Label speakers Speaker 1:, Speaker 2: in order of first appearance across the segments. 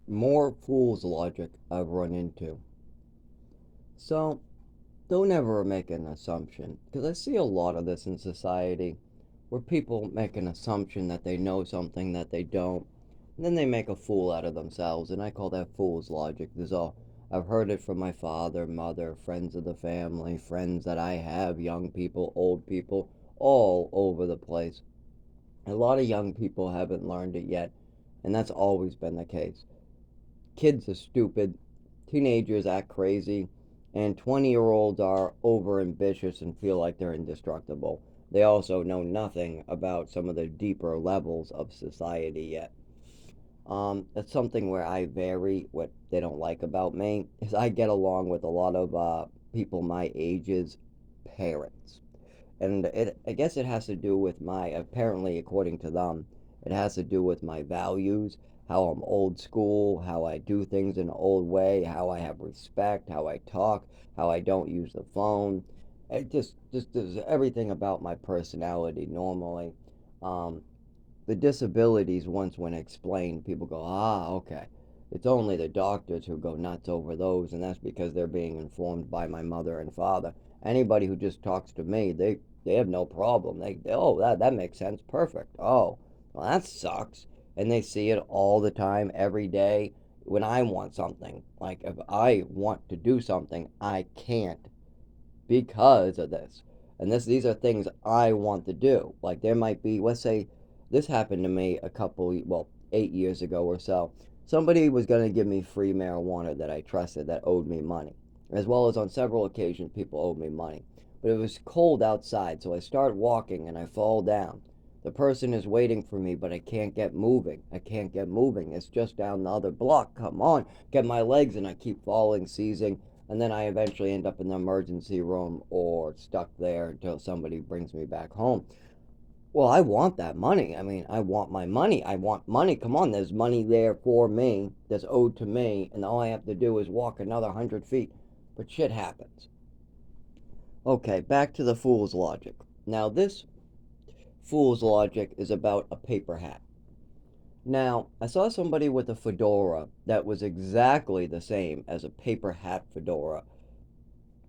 Speaker 1: more fool's logic I've run into. So, don't ever make an assumption, because I see a lot of this in society where people make an assumption that they know something that they don't, and then they make a fool out of themselves, and I call that fool's logic. I've heard it from my father, mother, friends of the family, friends that I have, young people, old people, all over the place. A lot of young people haven't learned it yet, and that's always been the case. Kids are stupid, teenagers act crazy, and 20-year-olds are over ambitious and feel like they're indestructible. They also know nothing about some of the deeper levels of society yet. That's something where I vary. What they don't like about me is I get along with a lot of people my age's parents. And I guess it has to do with apparently, according to them, it has to do with my values, how I'm old school, how I do things in an old way, how I have respect, how I talk, how I don't use the phone. It just does everything about my personality normally. Um, the disabilities, once when explained, people go, ah, okay. It's only the doctors who go nuts over those, and that's because they're being informed by my mother and father. Anybody who just talks to me, they have no problem. Oh, that makes sense. Perfect. Oh, well, that sucks. And they see it all the time, every day. When I want something, like if I want to do something, I can't because of this. And these are things I want to do. Like there might be, let's say, this happened to me well, 8 years ago or so. Somebody was going to give me free marijuana that I trusted that owed me money, as well as on several occasions people owed me money. But it was cold outside, so I start walking and I fall down. The person is waiting for me, but I can't get moving. I can't get moving. It's just down the other block. Come on, get my legs, and I keep falling, seizing, and then I eventually end up in the emergency room or stuck there until somebody brings me back home. Well, I want that money. I mean, I want my money. I want money. Come on, there's money there for me that's owed to me, and all I have to do is walk another 100 feet. But shit happens. Okay, back to the fool's logic. Now, this fool's logic is about a paper hat. Now, I saw somebody with a fedora that was exactly the same as a paper hat fedora.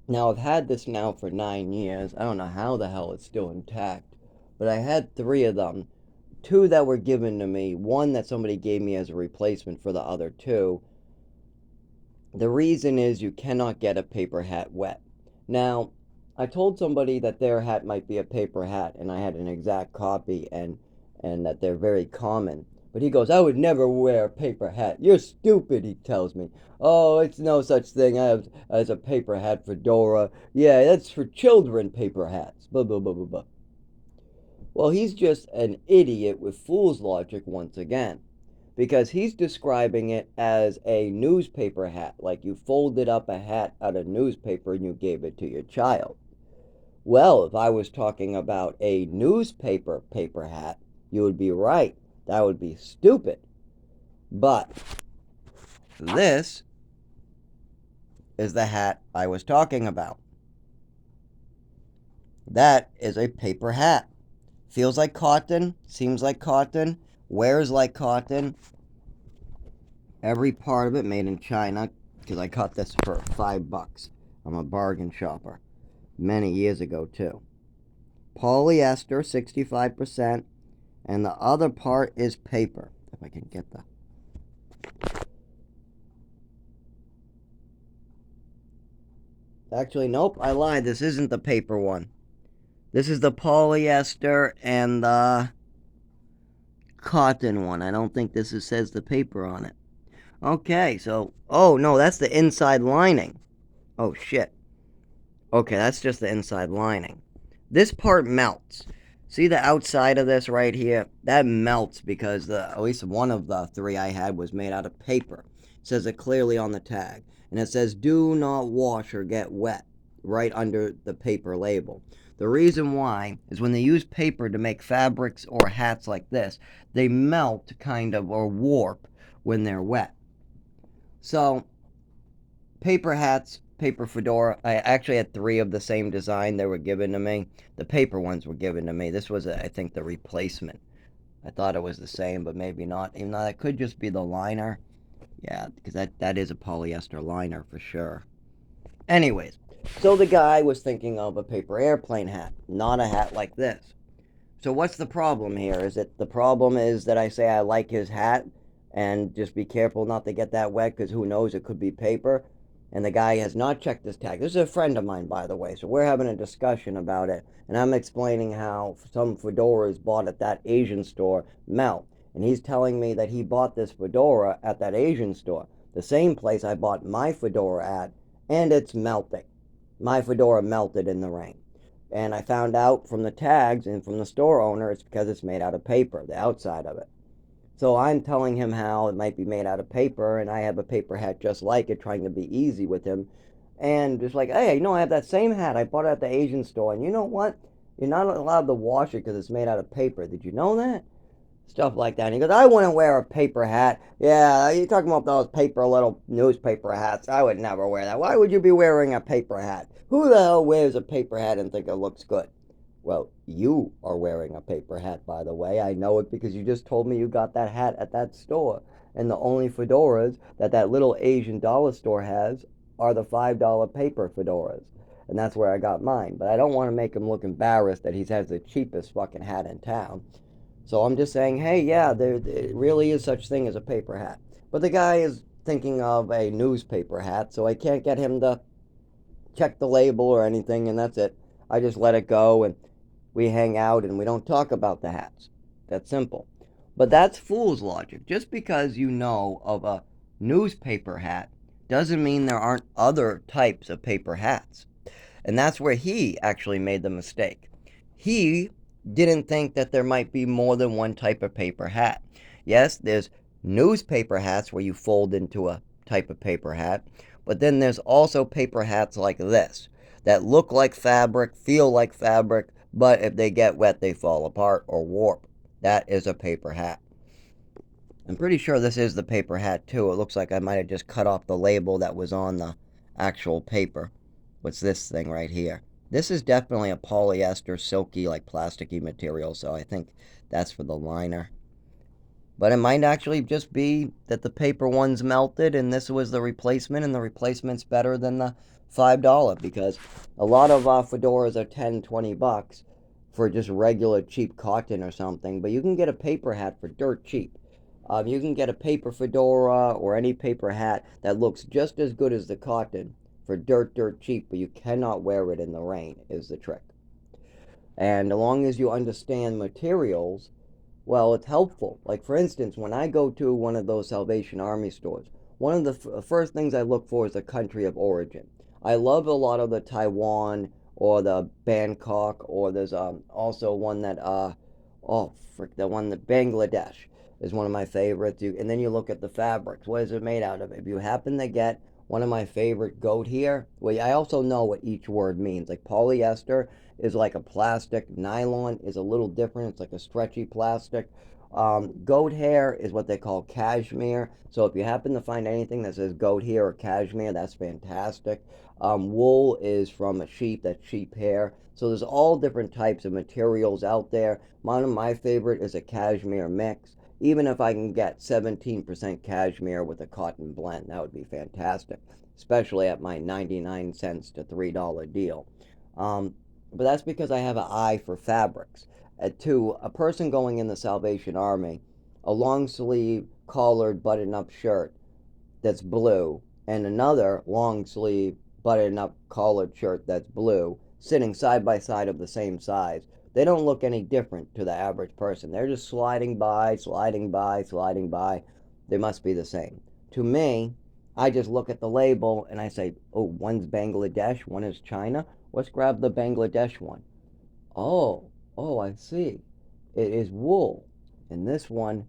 Speaker 1: Now, I've had this now for 9 years. I don't know how the hell it's still intact, but I had three of them. Two that were given to me, one that somebody gave me as a replacement for the other two. The reason is you cannot get a paper hat wet. Now, I told somebody that their hat might be a paper hat, and I had an exact copy, and that they're very common. But he goes, I would never wear a paper hat. You're stupid, he tells me. Oh, it's no such thing as a paper hat fedora. Yeah, that's for children, paper hats. Blah, blah, blah, blah, blah. Well, he's just an idiot with fool's logic once again, because he's describing it as a newspaper hat, like you folded up a hat out of newspaper and you gave it to your child. Well, if I was talking about a newspaper paper hat, you would be right. That would be stupid. But this is the hat I was talking about. That is a paper hat. Feels like cotton, seems like cotton, wears like cotton. Every part of it made in China, because I got this for $5. I'm a bargain shopper. Many years ago, too. Polyester, 65%, and the other part is paper. If I can get the. Actually, nope, I lied. This isn't the paper one. This is the polyester and the cotton one. I don't think says the paper on it. Okay, so. Oh, no, that's the inside lining. Oh, shit. Okay, that's just the inside lining. This part melts. See the outside of this right here? That melts because at least one of the three I had was made out of paper. It says it clearly on the tag. And it says, do not wash or get wet, right under the paper label. The reason why is when they use paper to make fabrics or hats like this, they melt kind of or warp when they're wet. So paper hats, paper fedora. I actually had three of the same design. They were given to me. The paper ones were given to me. This was, I think, the replacement. I thought it was the same, but maybe not. Even though that could just be the liner. Yeah, because that is a polyester liner for sure. Anyways, so the guy was thinking of a paper airplane hat, not a hat like this. So what's the problem here? Is it the problem is that I say I like his hat and just be careful not to get that wet because who knows, it could be paper. And the guy has not checked his tag. This is a friend of mine, by the way, so we're having a discussion about it. And I'm explaining how some fedoras bought at that Asian store melt. And he's telling me that he bought this fedora at that Asian store, the same place I bought my fedora at, and it's melting. My fedora melted in the rain. And I found out from the tags and from the store owner it's because it's made out of paper, the outside of it. So I'm telling him how it might be made out of paper, and I have a paper hat just like it, trying to be easy with him. And just like, hey, I have that same hat. I bought it at the Asian store. And you know what? You're not allowed to wash it because it's made out of paper. Did you know that? Stuff like that. And he goes, I wouldn't wear a paper hat. Yeah, you're talking about those paper little newspaper hats. I would never wear that. Why would you be wearing a paper hat? Who the hell wears a paper hat and think it looks good? Well, you are wearing a paper hat, by the way. I know it because you just told me you got that hat at that store. And the only fedoras that that little Asian dollar store has are the $5 paper fedoras. And that's where I got mine. But I don't want to make him look embarrassed that he has the cheapest fucking hat in town. So I'm just saying, hey, yeah, there really is such thing as a paper hat. But the guy is thinking of a newspaper hat, so I can't get him to check the label or anything, and that's it. I just let it go, and we hang out, and we don't talk about the hats. That's simple. But that's fool's logic. Just because you know of a newspaper hat doesn't mean there aren't other types of paper hats. And that's where he actually made the mistake. He didn't think that there might be more than one type of paper hat. Yes, there's newspaper hats where you fold into a type of paper hat, but then there's also paper hats like this that look like fabric, feel like fabric, but if they get wet, they fall apart or warp. That is a paper hat. I'm pretty sure this is the paper hat too. It looks like I might have just cut off the label that was on the actual paper. What's this thing right here? This is definitely a polyester, silky, like plasticky material, so I think that's for the liner. But it might actually just be that the paper one's melted and this was the replacement, and the replacement's better than the $5 because a lot of fedoras are 10, $20 for just regular cheap cotton or something, but you can get a paper hat for dirt cheap. You can get a paper fedora or any paper hat that looks just as good as the cotton for dirt cheap, but you cannot wear it in the rain, is the trick. And as long as you understand materials, well, it's helpful. Like, for instance, when I go to one of those Salvation Army stores, one of the first things I look for is the country of origin. I love a lot of the Taiwan or the Bangkok, or there's also one that, oh, frick, the one that Bangladesh is one of my favorites. And then you look at the fabrics. What is it made out of? If you happen to get one of my favorite goat here, well, I also know what each word means. Like polyester is like a plastic. Nylon is a little different. It's like a stretchy plastic. Goat hair is what they call cashmere. So if you happen to find anything that says goat hair or cashmere, that's fantastic. Wool is from a sheep, that's sheep hair. So there's all different types of materials out there. One of my favorite is a cashmere mix. Even if I can get 17% cashmere with a cotton blend, that would be fantastic, especially at my 99 cents to $3 deal. But that's because I have an eye for fabrics. To a person going in the Salvation Army, a long sleeve collared button up shirt that's blue and another long sleeve button up collared shirt that's blue sitting side by side of the same size, they don't look any different to the average person. They're just sliding by, sliding by, sliding by. They must be the same. To me, I just look at the label and I say, oh, one's Bangladesh, one is China. Let's grab the Bangladesh one. Oh, oh, I see. It is wool. And this one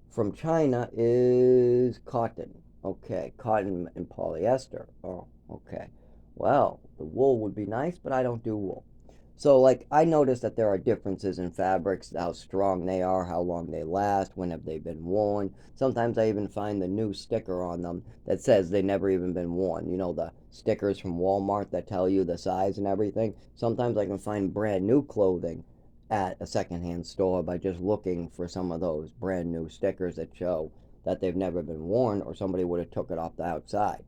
Speaker 1: from China is cotton. Okay, cotton and polyester. Oh, okay. Well, the wool would be nice, but I don't do wool. So, like, I notice that there are differences in fabrics, how strong they are, how long they last, when have they been worn. Sometimes I even find the new sticker on them that says they never even been worn. You know, the stickers from Walmart that tell you the size and everything. Sometimes I can find brand new clothing at a secondhand store by just looking for some of those brand new stickers that show that they've never been worn, or somebody would have took it off the outside.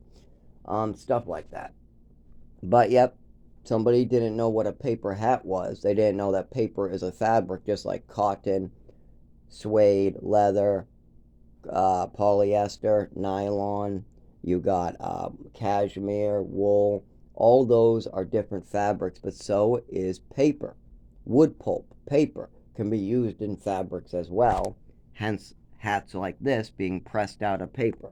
Speaker 1: Stuff like that. But yep, somebody didn't know what a paper hat was. They didn't know that paper is a fabric just like cotton, suede, leather, polyester, nylon. You got cashmere, wool. All those are different fabrics, but so is paper. Wood pulp, paper, can be used in fabrics as well. Hence, hats like this being pressed out of paper.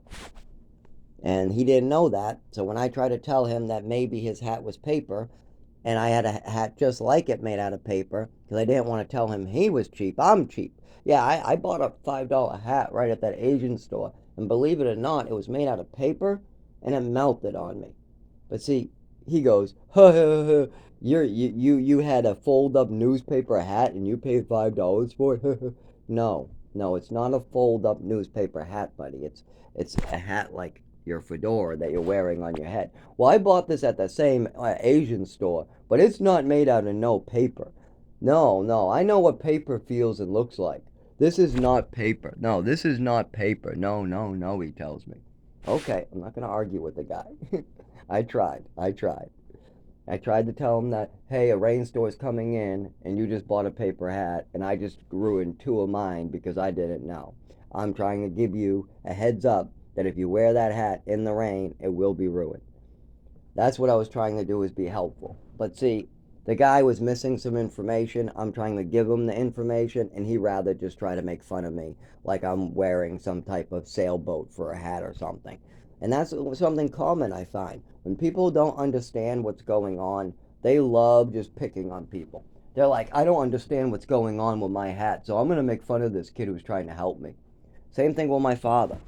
Speaker 1: And he didn't know that, so when I tried to tell him that maybe his hat was paper, and I had a hat just like it made out of paper, because I didn't want to tell him he was cheap, I'm cheap. Yeah, I bought a $5 hat right at that Asian store, and believe it or not, it was made out of paper, and it melted on me. But see, he goes, ha ha ha, you had a fold-up newspaper hat and you paid $5 for it? No, no, it's not a fold-up newspaper hat, buddy. It's a hat like your fedora that you're wearing on your head. Well, I bought this at the same Asian store, but it's not made out of no paper. No, no, I know what paper feels and looks like. This is not paper. No, this is not paper. No, no, no, he tells me. Okay, I'm not going to argue with the guy. I tried. I tried to tell him that, hey, a rainstorm is coming in and you just bought a paper hat and I just ruined two of mine because I didn't know. I'm trying to give you a heads up that if you wear that hat in the rain, it will be ruined. That's what I was trying to do, is be helpful. But see, the guy was missing some information. I'm trying to give him the information, and he rather just try to make fun of me like I'm wearing some type of sailboat for a hat or something. And that's something common I find. When people don't understand what's going on, they love just picking on people. They're like, I don't understand what's going on with my hat, so I'm going to make fun of this kid who's trying to help me. Same thing with my father.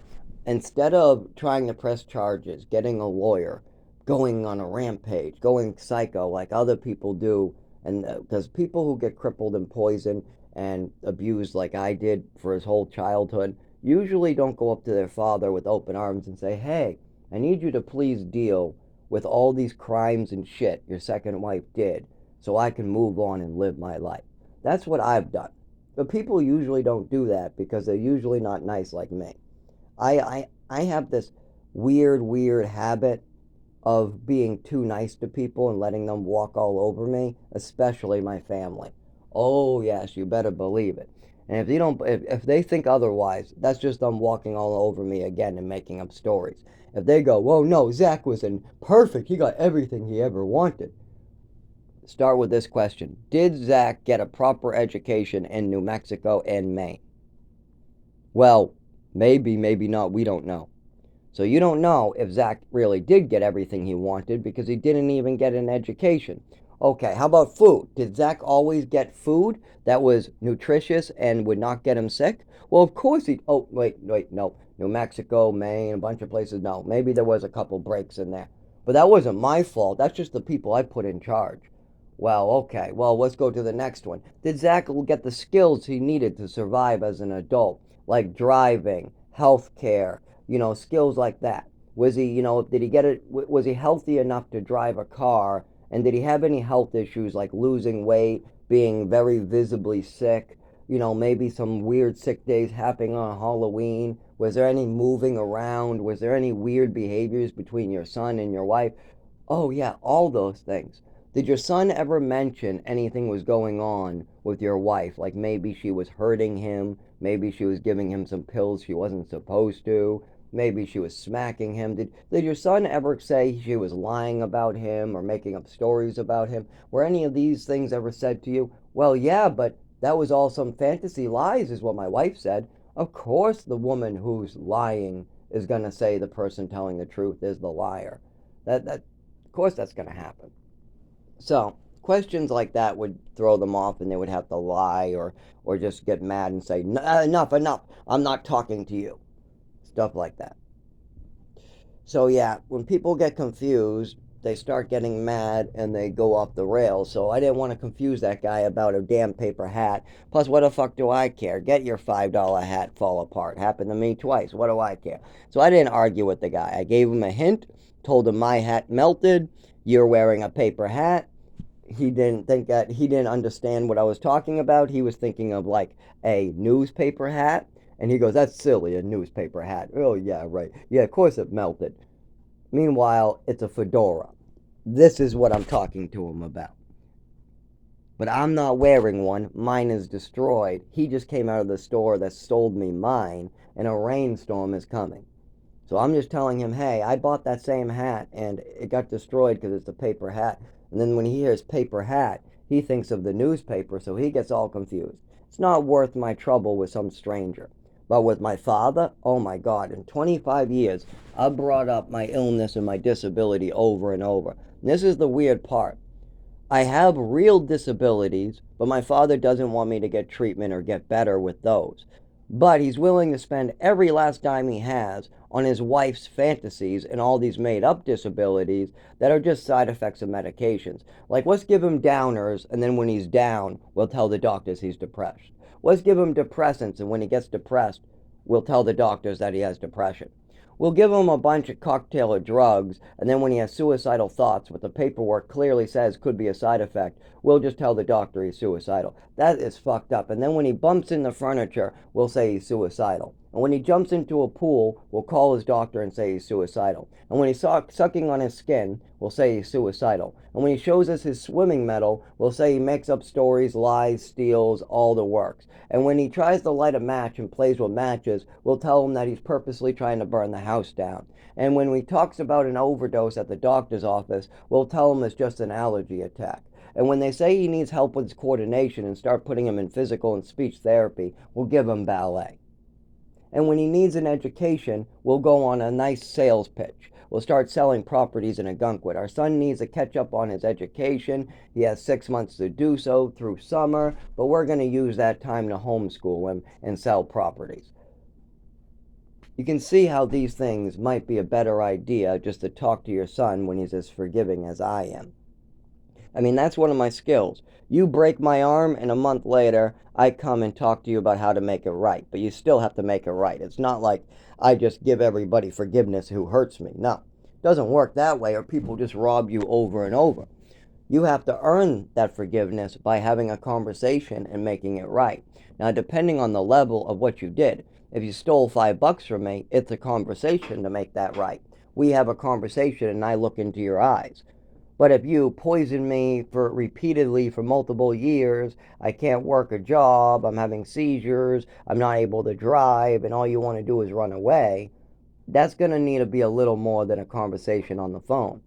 Speaker 1: Instead of trying to press charges, getting a lawyer, going on a rampage, going psycho like other people do, and because people who get crippled and poisoned and abused like I did for his whole childhood usually don't go up to their father with open arms and say, hey, I need you to please deal with all these crimes and shit your second wife did so I can move on and live my life. That's what I've done. But people usually don't do that because they're usually not nice like me. I have this weird habit of being too nice to people and letting them walk all over me, especially my family. Oh yes, you better believe it. And if they think otherwise, that's just them walking all over me again and making up stories. If they go, whoa, no, Zach was perfect, he got everything he ever wanted. Start with this question: did Zach get a proper education in New Mexico and Maine? Well, maybe, maybe not. We don't know. So you don't know if Zach really did get everything he wanted because he didn't even get an education. Okay, how about food? Did Zach always get food that was nutritious and would not get him sick? Well, of course he. Oh, wait, no. New Mexico, Maine, a bunch of places. No, maybe there was a couple breaks in there. But that wasn't my fault. That's just the people I put in charge. Well, okay. Well, let's go to the next one. Did Zach get the skills he needed to survive as an adult, like driving, health care, skills like that? Was he, did he get it? Was he healthy enough to drive a car? And did he have any health issues like losing weight, being very visibly sick? Maybe some weird sick days happening on Halloween. Was there any moving around? Was there any weird behaviors between your son and your wife? Oh, yeah, all those things. Did your son ever mention anything was going on with your wife? Like maybe she was hurting him, maybe she was giving him some pills she wasn't supposed to, maybe she was smacking him. Did your son ever say she was lying about him or making up stories about him? Were any of these things ever said to you? Well, yeah, but that was all some fantasy lies, is what my wife said. Of course, the woman who's lying is going to say the person telling the truth is the liar. Of course, that's going to happen. So questions like that would throw them off, and they would have to lie or just get mad and say, enough, I'm not talking to you. Stuff like that. So yeah, when people get confused, they start getting mad and they go off the rails. So I didn't want to confuse that guy about a damn paper hat. Plus, what the fuck do I care? Get your $5 hat fall apart. Happened to me twice. What do I care? So I didn't argue with the guy. I gave him a hint, told him my hat melted. You're wearing a paper hat. He didn't understand what I was talking about. He was thinking of like a newspaper hat. And he goes, that's silly, a newspaper hat. Oh, yeah, right. Yeah, of course it melted. Meanwhile, it's a fedora. This is what I'm talking to him about. But I'm not wearing one. Mine is destroyed. He just came out of the store that sold me mine, and a rainstorm is coming. So I'm just telling him, hey, I bought that same hat and it got destroyed because it's a paper hat. And then when he hears paper hat, he thinks of the newspaper, so he gets all confused. It's not worth my trouble with some stranger. But with my father, oh my God, in 25 years, I've brought up my illness and my disability over and over. And this is the weird part. I have real disabilities, but my father doesn't want me to get treatment or get better with those. But he's willing to spend every last dime he has on his wife's fantasies and all these made up disabilities that are just side effects of medications. Like, let's give him downers, and then when he's down, we'll tell the doctors he's depressed. Let's give him depressants, and when he gets depressed, we'll tell the doctors that he has depression. We'll give him a bunch of cocktail of drugs, and then when he has suicidal thoughts, what the paperwork clearly says could be a side effect, we'll just tell the doctor he's suicidal. That is fucked up. And then when he bumps into furniture, we'll say he's suicidal. And when he jumps into a pool, we'll call his doctor and say he's suicidal. And when he's sucking on his skin, we'll say he's suicidal. And when he shows us his swimming medal, we'll say he makes up stories, lies, steals, all the works. And when he tries to light a match and plays with matches, we'll tell him that he's purposely trying to burn the house down. And when he talks about an overdose at the doctor's office, we'll tell him it's just an allergy attack. And when they say he needs help with his coordination and start putting him in physical and speech therapy, we'll give him ballet. And when he needs an education, we'll go on a nice sales pitch. We'll start selling properties in Ogunquit. Our son needs to catch up on his education. He has 6 months to do so through summer, but we're going to use that time to homeschool him and sell properties. You can see how these things might be a better idea just to talk to your son when he's as forgiving as I am. I mean, that's one of my skills. You break my arm, and a month later, I come and talk to you about how to make it right. But you still have to make it right. It's not like I just give everybody forgiveness who hurts me. No, it doesn't work that way, or people just rob you over and over. You have to earn that forgiveness by having a conversation and making it right. Now, depending on the level of what you did, if you stole $5 from me, it's a conversation to make that right. We have a conversation, and I look into your eyes. But if you poison me repeatedly for multiple years, I can't work a job, I'm having seizures, I'm not able to drive, and all you want to do is run away, that's going to need to be a little more than a conversation on the phone.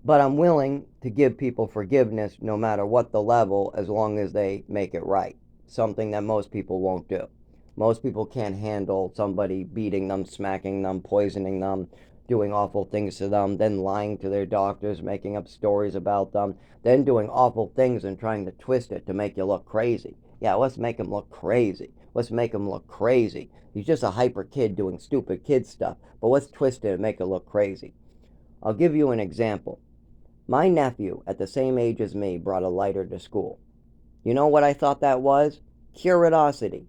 Speaker 1: But I'm willing to give people forgiveness no matter what the level, as long as they make it right. Something that most people won't do. Most people can't handle somebody beating them, smacking them, poisoning them, doing awful things to them, then lying to their doctors, making up stories about them, then doing awful things and trying to twist it to make you look crazy. Yeah, let's make him look crazy. Let's make him look crazy. He's just a hyper kid doing stupid kid stuff, but let's twist it and make it look crazy. I'll give you an example. My nephew, at the same age as me, brought a lighter to school. You know what I thought that was? Curiosity.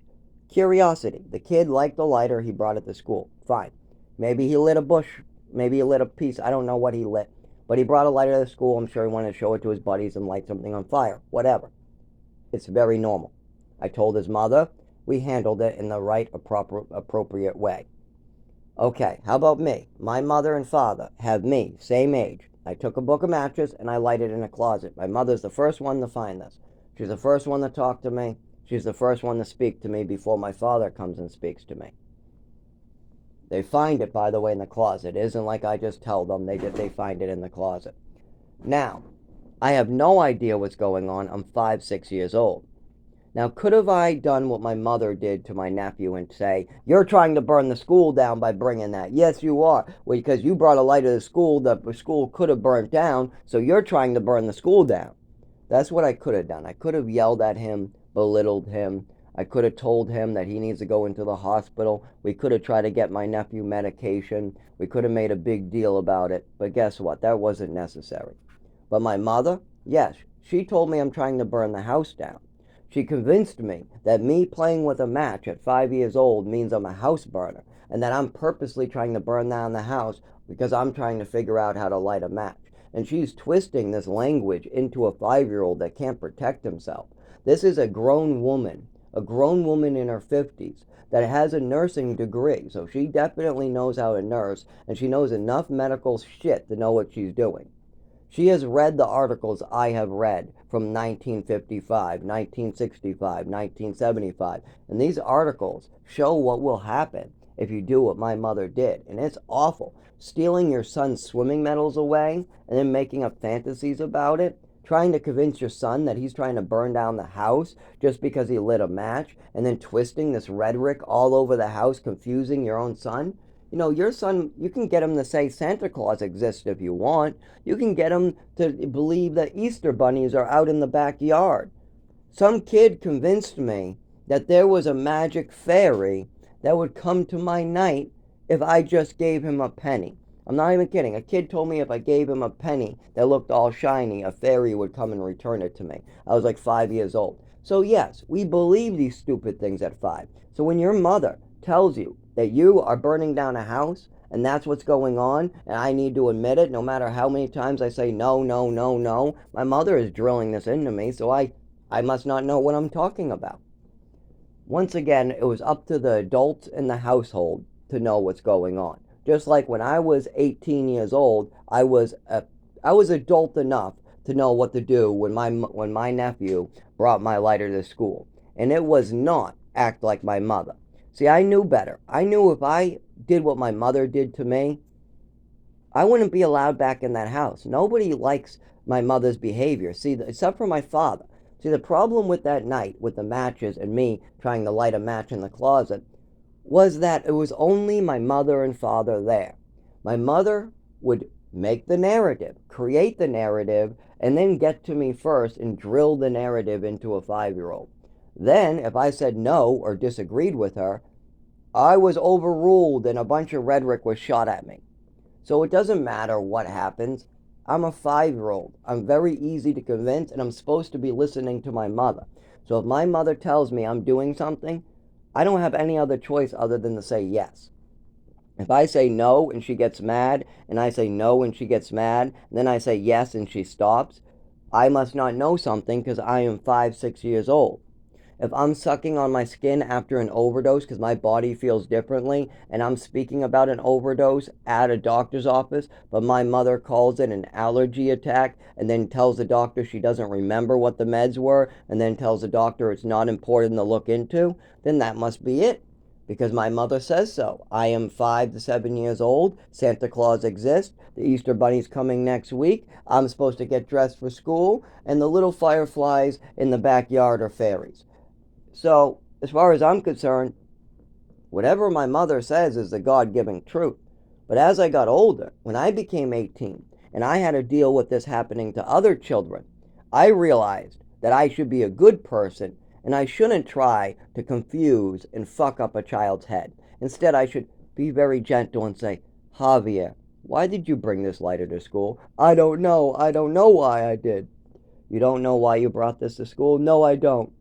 Speaker 1: Curiosity. The kid liked the lighter, he brought it to school. Fine. Maybe he lit a bush. Maybe he lit a piece. I don't know what he lit. But he brought a lighter to school. I'm sure he wanted to show it to his buddies and light something on fire. Whatever. It's very normal. I told his mother. We handled it in the right, appropriate way. Okay, how about me? My mother and father have me, same age. I took a book of matches and I lighted it in a closet. My mother's the first one to find this. She's the first one to talk to me. She's the first one to speak to me before my father comes and speaks to me. They find it, by the way, in the closet. It isn't like I just tell them. They find it in the closet. Now, I have no idea what's going on. I'm 5, 6 years old. Now, could have I done what my mother did to my nephew and say, you're trying to burn the school down by bringing that? Yes, you are. Well, because you brought a light to the school that the school could have burned down, so you're trying to burn the school down. That's what I could have done. I could have yelled at him, belittled him. I could have told him that he needs to go into the hospital. We could have tried to get my nephew medication. We could have made a big deal about it. But guess what? That wasn't necessary. But my mother, yes, she told me I'm trying to burn the house down. She convinced me that me playing with a match at 5 years old means I'm a house burner, and that I'm purposely trying to burn down the house because I'm trying to figure out how to light a match. And she's twisting this language into a 5-year-old that can't protect himself. This is a grown woman a grown woman in her 50s that has a nursing degree, so she definitely knows how to nurse, and she knows enough medical shit to know what she's doing. She has read the articles I have read from 1955, 1965, 1975, and these articles show what will happen if you do what my mother did, and it's awful. Stealing your son's swimming medals away and then making up fantasies about it, trying to convince your son that he's trying to burn down the house just because he lit a match, and then twisting this rhetoric all over the house, confusing your own son. You know, your son, you can get him to say Santa Claus exists if you want. You can get him to believe that Easter bunnies are out in the backyard. Some kid convinced me that there was a magic fairy that would come to my night if I just gave him a penny. I'm not even kidding. A kid told me if I gave him a penny that looked all shiny, a fairy would come and return it to me. I was like 5 years old. So yes, we believe these stupid things at 5. So when your mother tells you that you are burning down a house and that's what's going on, and I need to admit it no matter how many times I say no, no, no, no, my mother is drilling this into me, so I must not know what I'm talking about. Once again, it was up to the adults in the household to know what's going on. Just like when I was 18 years old, I was adult enough to know what to do when my nephew brought my lighter to school, and it was not act like my mother. See, I knew better. I knew if I did what my mother did to me, I wouldn't be allowed back in that house. Nobody likes my mother's behavior. See, except for my father. See, the problem with that night, with the matches and me trying to light a match in the closet, was that it was only my mother and father there. My mother would make the narrative, create the narrative, and then get to me first and drill the narrative into a 5-year-old. Then, if I said no or disagreed with her, I was overruled and a bunch of rhetoric was shot at me. So it doesn't matter what happens. I'm a 5-year-old. I'm very easy to convince, and I'm supposed to be listening to my mother. So if my mother tells me I'm doing something, I don't have any other choice other than to say yes. If I say no and she gets mad, and I say no and she gets mad, and then I say yes and she stops, I must not know something because I am 5, 6 years old. If I'm sucking on my skin after an overdose because my body feels differently, and I'm speaking about an overdose at a doctor's office, but my mother calls it an allergy attack and then tells the doctor she doesn't remember what the meds were and then tells the doctor it's not important to look into, then that must be it. Because my mother says so. I am 5 to 7 years old. Santa Claus exists. The Easter Bunny's coming next week. I'm supposed to get dressed for school. And the little fireflies in the backyard are fairies. So, as far as I'm concerned, whatever my mother says is the God-given truth. But as I got older, when I became 18, and I had to deal with this happening to other children, I realized that I should be a good person, and I shouldn't try to confuse and fuck up a child's head. Instead, I should be very gentle and say, Javier, why did you bring this lighter to school? I don't know. I don't know why I did. You don't know why you brought this to school? No, I don't.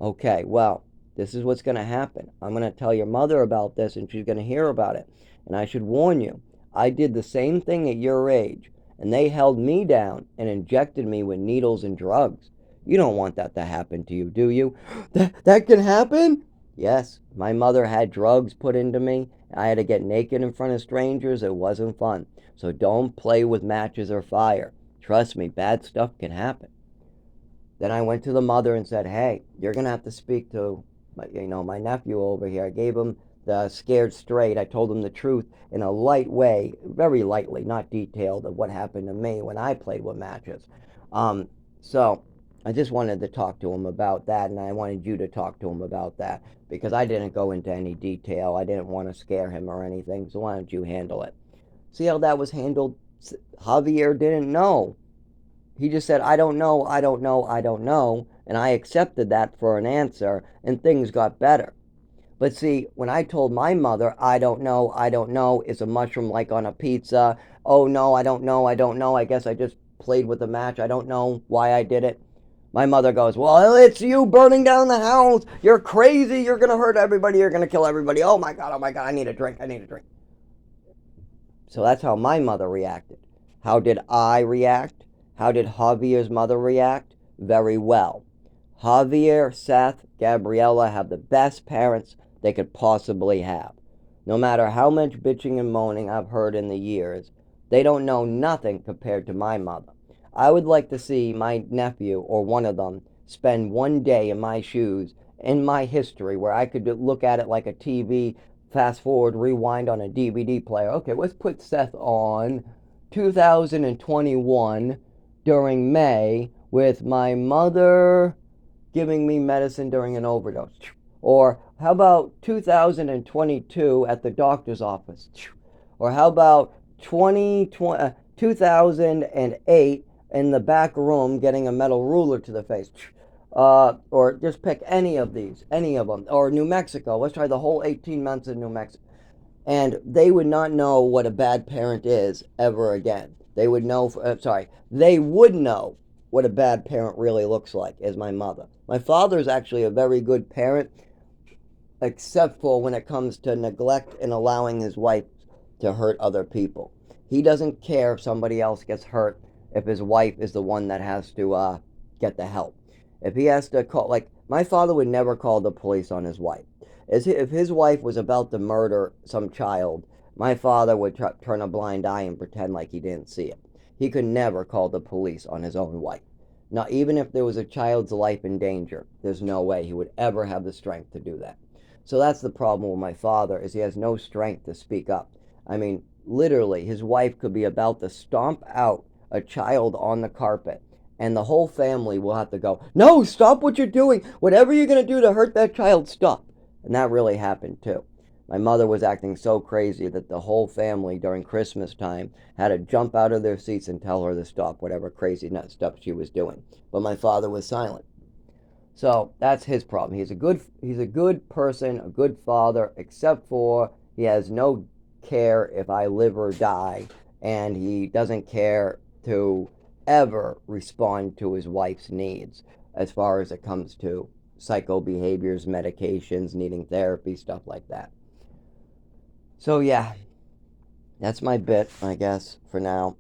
Speaker 1: Okay, well, this is what's going to happen. I'm going to tell your mother about this and she's going to hear about it. And I should warn you, I did the same thing at your age, and they held me down and injected me with needles and drugs. You don't want that to happen to you, do you? That can happen? Yes, my mother had drugs put into me. I had to get naked in front of strangers. It wasn't fun. So don't play with matches or fire. Trust me, bad stuff can happen. Then I went to the mother and said, hey, you're going to have to speak to my nephew over here. I gave him the scared straight. I told him the truth in a light way, very lightly, not detailed, of what happened to me when I played with matches. So I just wanted to talk to him about that, and I wanted you to talk to him about that because I didn't go into any detail. I didn't want to scare him or anything, so why don't you handle it? See how that was handled? Javier didn't know. He just said, I don't know, I don't know, I don't know, and I accepted that for an answer, and things got better. But see, when I told my mother, I don't know, is a mushroom like on a pizza? Oh no, I don't know, I guess I just played with the match, I don't know why I did it. My mother goes, well, it's you burning down the house, you're crazy, you're going to hurt everybody, you're going to kill everybody, oh my God, I need a drink. So that's how my mother reacted. How did I react? How did Javier's mother react? Very well. Javier, Seth, Gabriella have the best parents they could possibly have. No matter how much bitching and moaning I've heard in the years, they don't know nothing compared to my mother. I would like to see my nephew or one of them spend one day in my shoes in my history where I could look at it like a TV, fast forward, rewind on a DVD player. Okay, let's put Seth on 2021 during May with my mother giving me medicine during an overdose. Or how about 2022 at the doctor's office? Or how about 2008 in the back room getting a metal ruler to the face? Or just pick any of these, any of them. Or New Mexico. Let's try the whole 18 months in New Mexico. And they would not know what a bad parent is ever again. They would know, they would know what a bad parent really looks like as my mother. My father is actually a very good parent, except for when it comes to neglect and allowing his wife to hurt other people. He doesn't care if somebody else gets hurt if his wife is the one that has to get the help. If he has to call, like, my father would never call the police on his wife. If his wife was about to murder some child, my father would turn a blind eye and pretend like he didn't see it. He could never call the police on his own wife. Not even if there was a child's life in danger, there's no way he would ever have the strength to do that. So that's the problem with my father, is he has no strength to speak up. I mean, literally, his wife could be about to stomp out a child on the carpet, and the whole family will have to go, no, stop what you're doing. Whatever you're going to do to hurt that child, stop. And that really happened too. My mother was acting so crazy that the whole family during Christmas time had to jump out of their seats and tell her to stop whatever crazy nut stuff she was doing. But my father was silent. So that's his problem. He's a good person, a good father, except for he has no care if I live or die, and he doesn't care to ever respond to his wife's needs as far as it comes to psycho behaviors, medications, needing therapy, stuff like that. So yeah, that's my bit, I guess, for now.